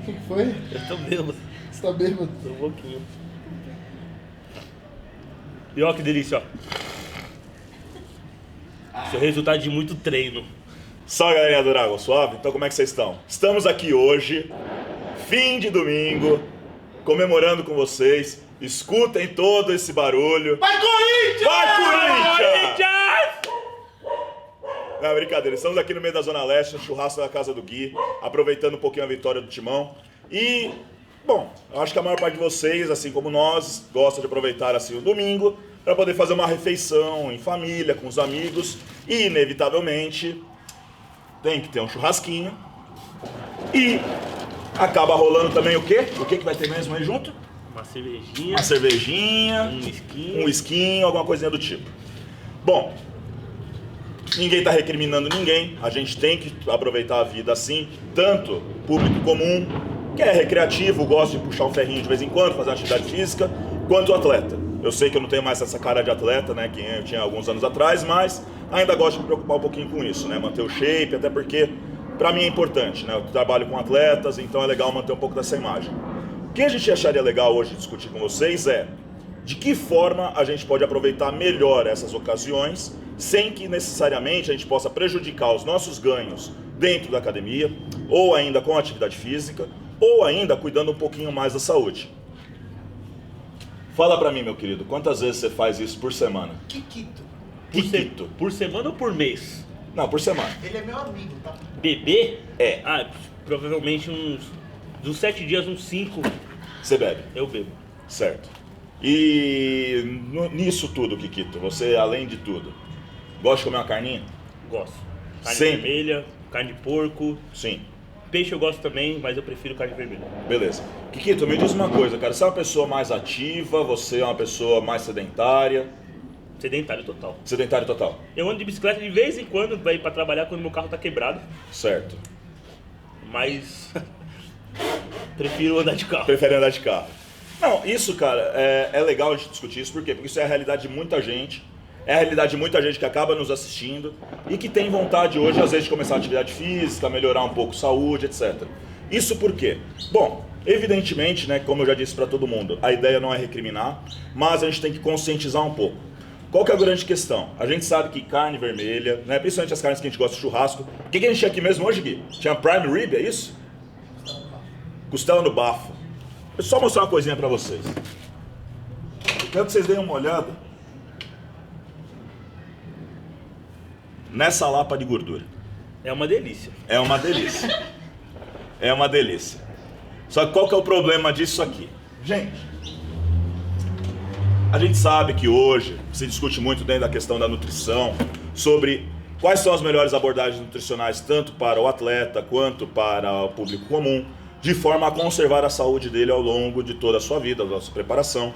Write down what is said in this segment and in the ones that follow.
que foi? Eu tô bêbado. Você tá bêbado? Tô um pouquinho. E ó que delícia, ó. Isso é resultado de muito treino. Salve, galerinha do Dragon Suave. Então, como é que vocês estão? Estamos aqui hoje, fim de domingo, comemorando com vocês. Escutem todo esse barulho. Vai, Corinthians! Vai, Corinthians! Corinthians! Não, brincadeira. Estamos aqui no meio da Zona Leste, no churrasco da casa do Gui, aproveitando um pouquinho a vitória do Timão. E, bom, eu acho que a maior parte de vocês, assim como nós, gosta de aproveitar assim o domingo para poder fazer uma refeição em família, com os amigos. E, inevitavelmente, tem que ter um churrasquinho. E acaba rolando também o quê? O que vai ter mesmo aí junto? Uma cervejinha. Uma cervejinha, Um whisky. um whiskinho, alguma coisinha do tipo. Bom, ninguém está recriminando ninguém, a gente tem que aproveitar a vida assim, tanto público comum, que é recreativo, gosta de puxar um ferrinho de vez em quando, fazer uma atividade física, quanto o atleta. Eu sei que eu não tenho mais essa cara de atleta, né, que eu tinha alguns anos atrás, mas ainda gosto de me preocupar um pouquinho com isso, né, manter o shape, até porque para mim é importante, né, eu trabalho com atletas, então é legal manter um pouco dessa imagem. O que a gente acharia legal hoje discutir com vocês é de que forma a gente pode aproveitar melhor essas ocasiões sem que necessariamente a gente possa prejudicar os nossos ganhos dentro da academia, ou ainda com atividade física, ou ainda cuidando um pouquinho mais da saúde. Fala pra mim, meu querido, quantas vezes você faz isso por semana? Kikito. Kikito. Por semana ou por mês? Não, por semana. Ele é meu amigo, tá? Beber? É. Ah, provavelmente dos 7 dias, uns 5 Você bebe, eu bebo. certo. E nisso tudo, Kikito, você, além de tudo, gosta de comer uma carninha? Gosto. Carne Sim. vermelha, carne de porco. Sim. Peixe eu gosto também, mas eu prefiro carne vermelha. Beleza. Kikito, me diz uma coisa, cara. Você é uma pessoa mais ativa, você é uma pessoa mais sedentária? Sedentário total. Sedentário total. Eu ando de bicicleta de vez em quando pra ir pra trabalhar quando meu carro tá quebrado, Certo. mas prefiro andar de carro. Prefere andar de carro. Não, isso, cara, é legal a gente discutir isso. Por quê? Porque isso é a realidade de muita gente. É a realidade de muita gente que acaba nos assistindo e que tem vontade hoje, às vezes, de começar a atividade física, melhorar um pouco a saúde, etc. Isso por quê? Bom, evidentemente, né, como eu já disse para todo mundo, a ideia não é recriminar, mas a gente tem que conscientizar um pouco. Qual que é a grande questão? A gente sabe que carne vermelha, né, principalmente as carnes que a gente gosta de churrasco. O que a gente tinha aqui mesmo hoje, Gui? Tinha prime rib, é isso? Costela no bafo. Deixa eu só mostrar uma coisinha para vocês. Eu quero que vocês deem uma olhada nessa lapa de gordura. É uma delícia. É uma delícia. É uma delícia. Só que qual que é o problema disso aqui? Gente, a gente sabe que hoje se discute muito dentro da questão da nutrição sobre quais são as melhores abordagens nutricionais tanto para o atleta quanto para o público comum, de forma a conservar a saúde dele ao longo de toda a sua vida, da sua preparação.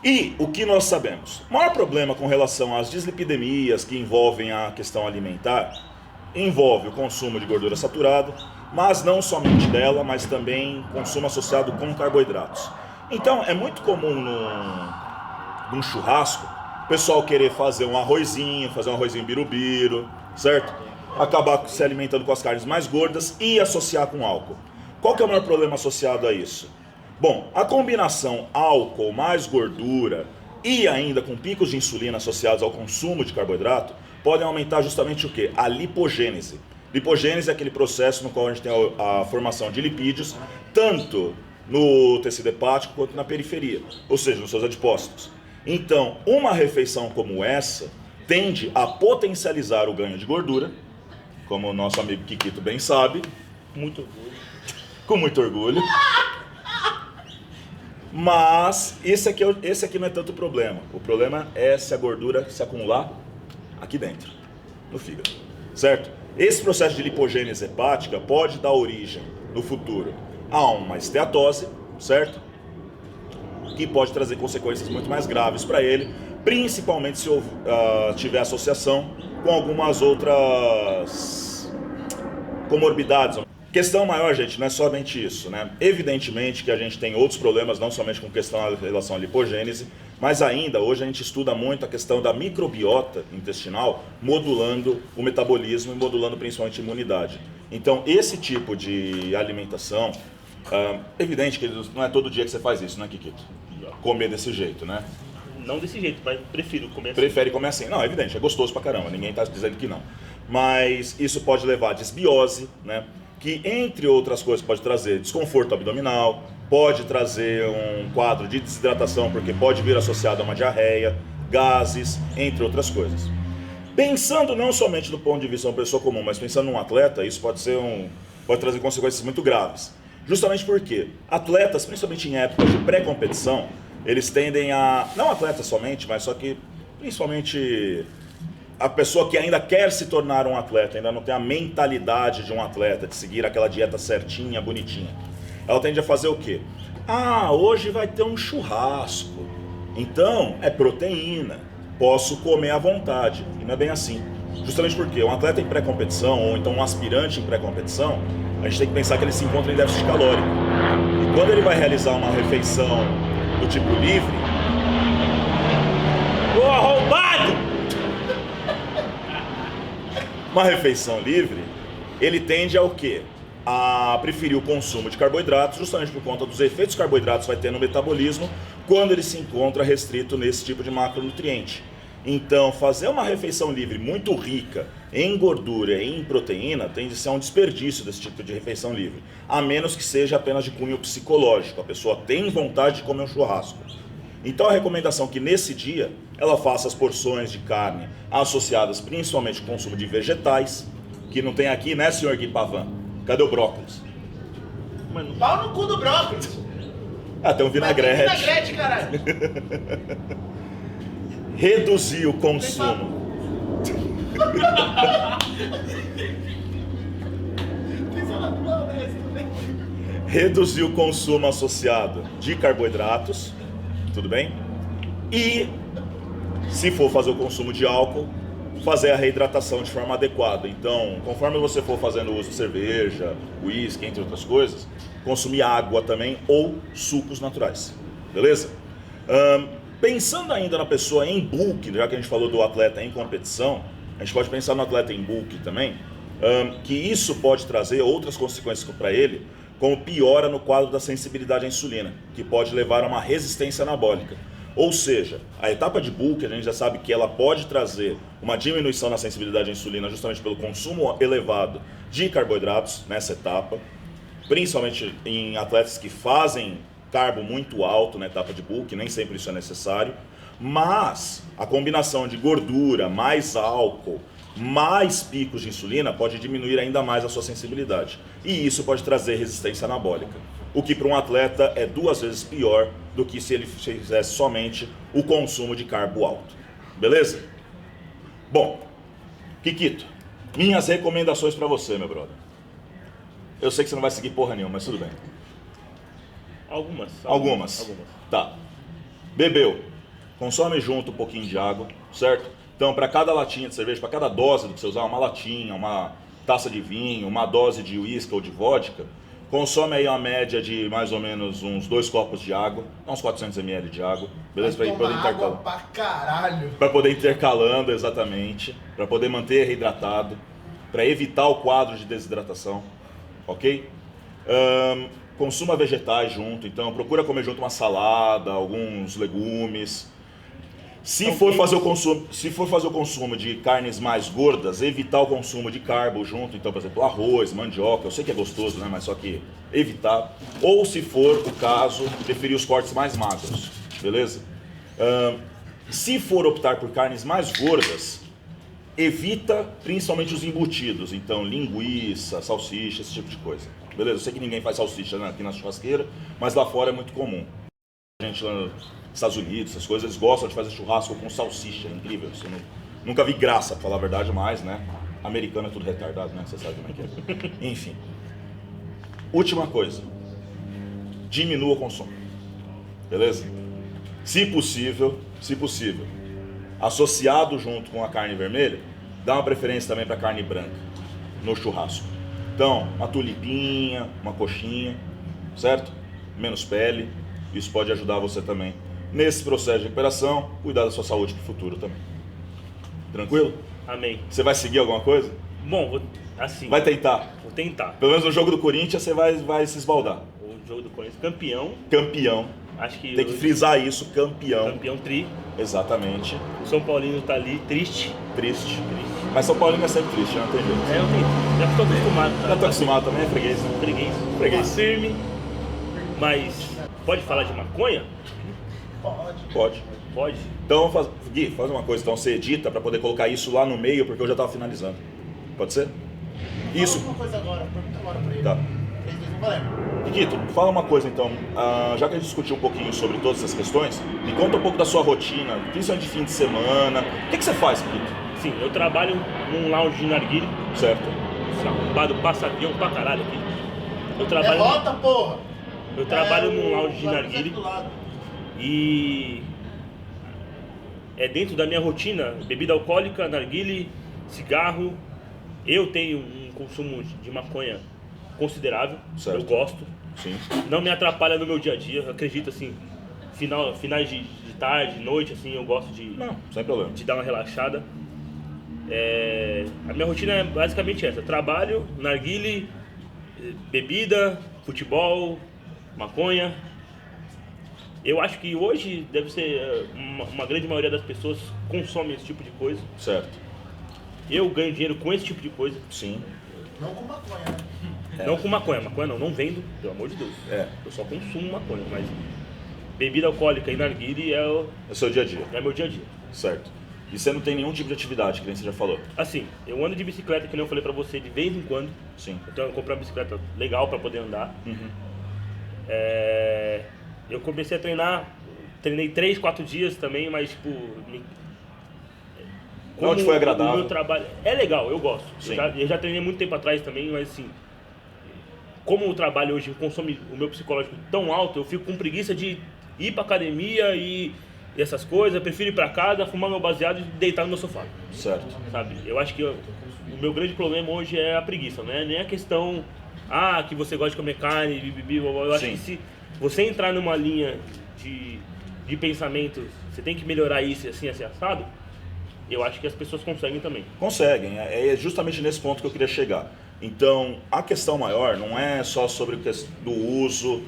E o que nós sabemos? O maior problema com relação às dislipidemias que envolvem a questão alimentar envolve o consumo de gordura saturada, mas não somente dela, mas também consumo associado com carboidratos. Então é muito comum num churrasco o pessoal querer fazer um arrozinho birubiru, certo? Acabar se alimentando com as carnes mais gordas e associar com álcool. Qual que é o maior problema associado a isso? Bom, a combinação álcool mais gordura e ainda com picos de insulina associados ao consumo de carboidrato podem aumentar justamente o quê? A lipogênese. Lipogênese é aquele processo no qual a gente tem a formação de lipídios, tanto no tecido hepático quanto na periferia, ou seja, nos seus adipócitos. Então, uma refeição como essa tende a potencializar o ganho de gordura, como o nosso amigo Kikito bem sabe, Muito orgulho. com muito orgulho. Mas esse aqui não é tanto o problema. O problema é se a gordura se acumular aqui dentro, no fígado, certo? Esse processo de lipogênese hepática pode dar origem, no futuro, a uma esteatose, certo? Que pode trazer consequências muito mais graves para ele, principalmente se tiver associação com algumas outras comorbidades. Questão maior, gente, não é somente isso, né? Evidentemente que a gente tem outros problemas, não somente com questão em relação à lipogênese, mas ainda hoje a gente estuda muito a questão da microbiota intestinal, modulando o metabolismo e modulando principalmente a imunidade. Então, esse tipo de alimentação, Evidente que não é todo dia que você faz isso, né, Kikito? Comer desse jeito, né? Não desse jeito, mas prefiro comer assim. Prefere comer assim. Não, é evidente, é gostoso pra caramba, ninguém tá dizendo que não. Mas isso pode levar a desbiose, né? Que, entre outras coisas, pode trazer desconforto abdominal, pode trazer um quadro de desidratação, porque pode vir associado a uma diarreia, gases, entre outras coisas. Pensando não somente do ponto de vista de uma pessoa comum, mas pensando num atleta, isso pode trazer consequências muito graves. Justamente porque atletas, principalmente em épocas de pré-competição, eles tendem a, não atletas somente, mas só que principalmente a pessoa que ainda quer se tornar um atleta, ainda não tem a mentalidade de um atleta, de seguir aquela dieta certinha, bonitinha. Ela tende a fazer o quê? Hoje vai ter um churrasco, então é proteína, posso comer à vontade. E não é bem assim. Justamente porque um atleta em pré-competição, ou então um aspirante em pré-competição, a gente tem que pensar que ele se encontra em déficit calórico. E quando ele vai realizar uma refeição do tipo livre... Ô, arrombado! Uma refeição livre, ele tende ao quê? A preferir o consumo de carboidratos, justamente por conta dos efeitos que o carboidratos vai ter no metabolismo, quando ele se encontra restrito nesse tipo de macronutriente. Então, fazer uma refeição livre muito rica em gordura e em proteína tende a ser um desperdício desse tipo de refeição livre, a menos que seja apenas de cunho psicológico, a pessoa tem vontade de comer um churrasco. Então a recomendação é que nesse dia ela faça as porções de carne associadas principalmente ao consumo de vegetais, que não tem aqui, né, senhor Gui Pavan? Cadê o brócolis? Mano, Pau no cu do brócolis. Tem um vinagrete. Tem vinagrete, caralho. Reduzir o consumo. Reduzir o consumo associado de carboidratos, tudo bem? E, se for fazer o consumo de álcool, fazer a reidratação de forma adequada. Então, conforme você for fazendo uso de cerveja, uísque, entre outras coisas, consumir água também ou sucos naturais, beleza? Pensando ainda na pessoa em bulk, já que a gente falou do atleta em competição, a gente pode pensar no atleta em bulk também, que isso pode trazer outras consequências para ele, como piora no quadro da sensibilidade à insulina, que pode levar a uma resistência anabólica. Ou seja, a etapa de bulk, a gente já sabe que ela pode trazer uma diminuição na sensibilidade à insulina justamente pelo consumo elevado de carboidratos nessa etapa, principalmente em atletas que fazem carbo muito alto na etapa de bulk, nem sempre isso é necessário, mas a combinação de gordura mais álcool, mais picos de insulina pode diminuir ainda mais a sua sensibilidade. E isso pode trazer resistência anabólica, o que para um atleta é 2 vezes pior do que se ele fizesse somente o consumo de carbo alto. Beleza? Bom, Kikito, minhas recomendações para você, meu brother. Eu sei que você não vai seguir porra nenhuma, mas tudo bem. Algumas. Tá. Bebeu. Consome junto um pouquinho de água, certo? Então, para cada latinha de cerveja, para cada dose do que você usar, uma latinha, uma taça de vinho, uma dose de uísque ou de vodka, consome aí uma média de mais ou menos uns 2 copos de água, uns 400 ml de água, beleza? Para poder água pra caralho. Para poder intercalando, exatamente, para poder manter reidratado, para evitar o quadro de desidratação, ok? Consuma vegetais junto, então procura comer junto uma salada, alguns legumes. Se for fazer o consumo de carnes mais gordas, evitar o consumo de carbo junto, então, por exemplo, arroz, mandioca, eu sei que é gostoso, né, mas só que evitar. Ou, se for o caso, preferir os cortes mais magros, beleza? Se for optar por carnes mais gordas, evita principalmente os embutidos, então linguiça, salsicha, esse tipo de coisa, beleza? Eu sei que ninguém faz salsicha, né, aqui na churrasqueira, mas lá fora é muito comum. A gente lá nos Estados Unidos, essas coisas, eles gostam de fazer churrasco com salsicha, é incrível. Isso nunca vi graça, pra falar a verdade, mas, né, americano é tudo retardado, né, você sabe como é que é. Enfim. Última coisa, diminua o consumo, beleza? Se possível, associado junto com a carne vermelha, dá uma preferência também para carne branca no churrasco. Então, uma tulipinha, uma coxinha, certo? Menos pele, isso pode ajudar você também nesse processo de recuperação, cuidar da sua saúde para o futuro também. Tranquilo? Amém. Você vai seguir alguma coisa? Bom, assim. Vai tentar? Vou tentar. Pelo menos no jogo do Corinthians você vai se esbaldar. O jogo do Corinthians. Campeão. Campeão. Acho que Tem que frisar isso, campeão. Campeão tri. Exatamente. O São Paulino tá ali, triste. Triste. Mas São Paulino é sempre triste, não tem jeito. Eu tenho. Já estou acostumado. Já tô acostumado também, é freguês. Né? Freguês. Freguês. Firme. Mas pode falar de maconha? Pode. Pode. Então, Gui, faz uma coisa. Então, você edita pra poder colocar isso lá no meio, porque eu já tava finalizando. Pode ser? Isso. Fala uma coisa agora, pergunta agora pra ele. Tá. 3, 2, 1, valendo. Guito, fala uma coisa então, já que a gente discutiu um pouquinho sobre todas essas questões, me conta um pouco da sua rotina, principalmente de fim de semana. O que você faz, Guito? Sim, eu trabalho num lounge de narguilé. Certo. Arrombado, passa avião pra caralho aqui. Eu trabalho, Derrota, porra! eu trabalho num lounge de Laranja narguilé do lado. e é dentro da minha rotina, bebida alcoólica, narguilé, cigarro. Eu tenho um consumo de maconha considerável, Certo. eu gosto. Sim. Não me atrapalha no meu dia a dia, eu acredito assim, finais de tarde, noite, assim, eu gosto Não, sem problema. de dar uma relaxada. A minha rotina é basicamente essa: trabalho, narguilé, bebida, futebol, maconha. Eu acho que hoje deve ser uma grande maioria das pessoas consome esse tipo de coisa. Certo. Eu ganho dinheiro com esse tipo de coisa. Sim. Não com maconha, né? Não com maconha não vendo, pelo amor de Deus. É. Eu só consumo maconha, mas bebida alcoólica e narguilé É o seu dia a dia. é meu dia a dia. Certo. E você não tem nenhum tipo de atividade, que nem você já falou. Assim, eu ando de bicicleta, que nem eu falei pra você, de vez em quando. Sim. Então eu comprei uma bicicleta legal pra poder andar. Uhum. Eu comecei a treinar, treinei 3, 4 dias também, mas tipo... Não te foi agradável? O meu trabalho é legal, eu gosto. Sim. Eu já treinei muito tempo atrás também, mas assim... Como o trabalho hoje consome o meu psicológico tão alto, eu fico com preguiça de ir pra academia e essas coisas. Eu prefiro ir pra casa, fumar meu baseado e deitar no meu sofá. Certo. Sabe? Eu acho que o meu grande problema hoje é a preguiça, né? Nem a questão, que você gosta de comer carne, bibibi, eu acho Sim. que se você entrar numa linha de pensamento, você tem que melhorar isso assim, assado, eu acho que as pessoas conseguem também. Conseguem. É justamente nesse ponto que eu queria chegar. Então, a questão maior não é só sobre do uso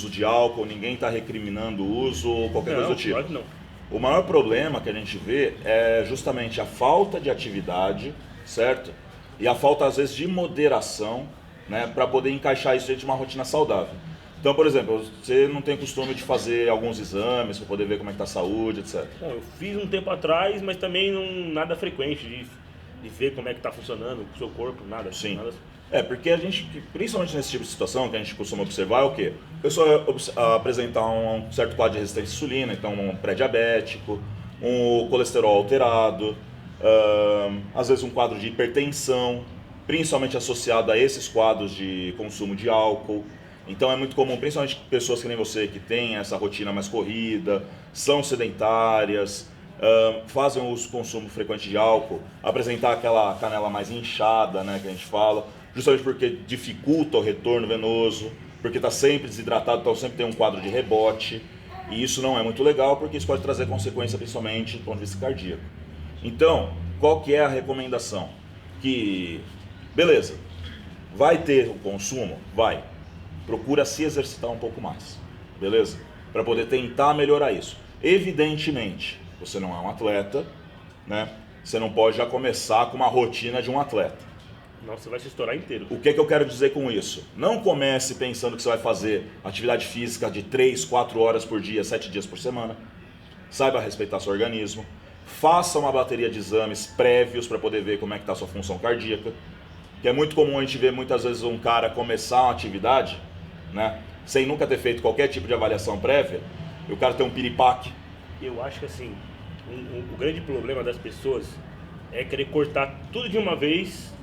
de álcool, ninguém está recriminando o uso ou qualquer coisa do tipo. Claro que não. O maior problema que a gente vê é justamente a falta de atividade, certo? E a falta, às vezes, de moderação, né, para poder encaixar isso dentro de uma rotina saudável. Então, por exemplo, você não tem costume de fazer alguns exames para poder ver como é que está a saúde, etc. Bom, eu fiz um tempo atrás, mas também nada frequente de ver como é que está funcionando o seu corpo, nada. Sim. Nada. Porque a gente, principalmente nesse tipo de situação, que a gente costuma observar é o quê? A pessoa apresentar um certo quadro de resistência à insulina, então um pré-diabético, um colesterol alterado, às vezes um quadro de hipertensão, principalmente associado a esses quadros de consumo de álcool. Então é muito comum, principalmente pessoas que nem você, que têm essa rotina mais corrida, são sedentárias, fazem uso consumo frequente de álcool, apresentar aquela canela mais inchada, né, que a gente fala, justamente porque dificulta o retorno venoso, porque está sempre desidratado, então sempre tem um quadro de rebote, e isso não é muito legal, porque isso pode trazer consequência principalmente do ponto de vista cardíaco. Então, qual que é a recomendação? Que, beleza, vai ter o consumo? Vai. Procura se exercitar um pouco mais, beleza? Para poder tentar melhorar isso. Evidentemente, você não é um atleta, né? Você não pode já começar com uma rotina de um atleta. Nossa, você vai se estourar inteiro. O que eu quero dizer com isso? Não comece pensando que você vai fazer atividade física de 3, 4 horas por dia, 7 dias por semana. Saiba respeitar seu organismo. Faça uma bateria de exames prévios para poder ver como é que está a sua função cardíaca. Que é muito comum a gente ver muitas vezes um cara começar uma atividade, né, sem nunca ter feito qualquer tipo de avaliação prévia, e o cara tem um piripaque. Eu acho que assim, o grande problema das pessoas é querer cortar tudo de uma vez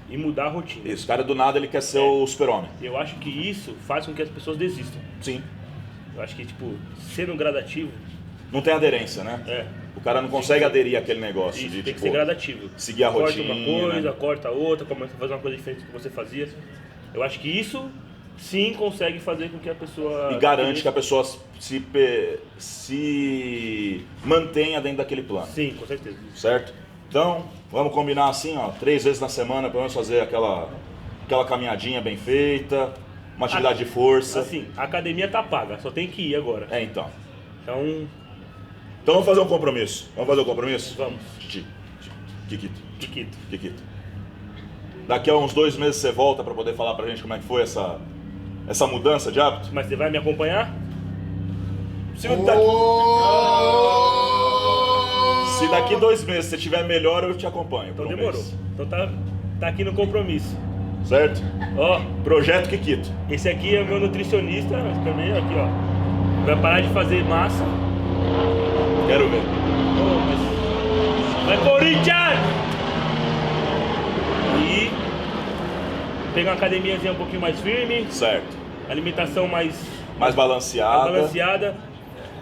e mudar a rotina. Isso, o cara do nada ele quer ser o super-homem. Eu acho que isso faz com que as pessoas desistam. Sim. Eu acho que, tipo, sendo gradativo, Não tem aderência, né? O cara não consegue aderir àquele negócio isso de, tem que tipo, ser gradativo. seguir a Corta rotina. uma coisa, corta outra, começa a fazer uma coisa diferente do que você fazia. Eu acho que isso sim consegue fazer com que a pessoa... E garante que a pessoa se mantenha dentro daquele plano. Sim, com certeza. Certo? Então, vamos combinar assim, ó, 3 vezes na semana, pelo menos fazer aquela caminhadinha bem feita, uma atividade de força. Assim, a academia tá paga, só tem que ir agora. Então. Então, Então vamos fazer um compromisso. Vamos fazer um compromisso? vamos. Kikito. Chiquito. Kikito. Daqui a uns 2 meses você volta pra poder falar pra gente como é que foi essa mudança de hábito? Mas você vai me acompanhar? Se daqui 2 meses você estiver melhor, eu te acompanho. Então por um demorou. mês. Então tá aqui no compromisso. Certo? Ó, Projeto Kikito. esse aqui é o meu nutricionista também, aqui ó. Vai parar de fazer massa. Quero ver. Oh, mas... Vai Corinthians! E pegar uma academiazinha um pouquinho mais firme, Certo. alimentação mais Mais balanceada. balanceada.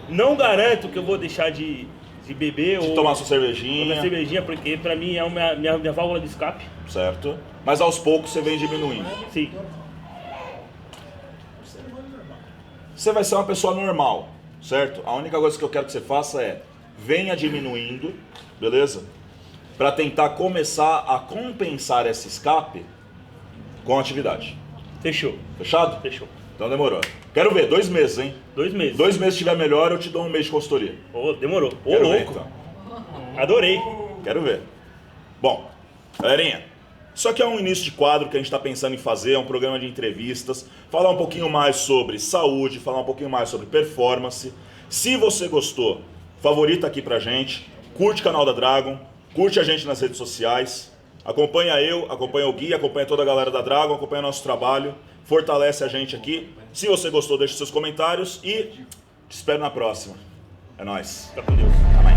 Não garanto que eu vou deixar de beber De ou tomar sua cervejinha. tomar cervejinha, porque pra mim é minha válvula de escape. Certo. Mas aos poucos você vem diminuindo. Sim. Você vai ser uma pessoa normal, certo? A única coisa que eu quero que você faça é venha diminuindo, beleza? Para tentar começar a compensar esse escape com atividade. Fechou. Fechado? Fechou. Então demorou. Quero ver, 2 meses, hein? 2 meses. 2 meses se estiver melhor, eu te dou um mês de consultoria. Ô, demorou. Ô, Quero ver, louco. então. Adorei. Quero ver. Bom, galerinha, isso aqui é um início de quadro que a gente está pensando em fazer, é um programa de entrevistas, falar um pouquinho mais sobre saúde, falar um pouquinho mais sobre performance. Se você gostou, favorita aqui pra gente, curte o canal da Dragon, curte a gente nas redes sociais, acompanha eu, acompanha o Gui, acompanha toda a galera da Dragon, acompanha nosso trabalho, fortalece a gente aqui. Se você gostou, deixe seus comentários e te espero na próxima. É nóis. Fica com Deus. Até mais.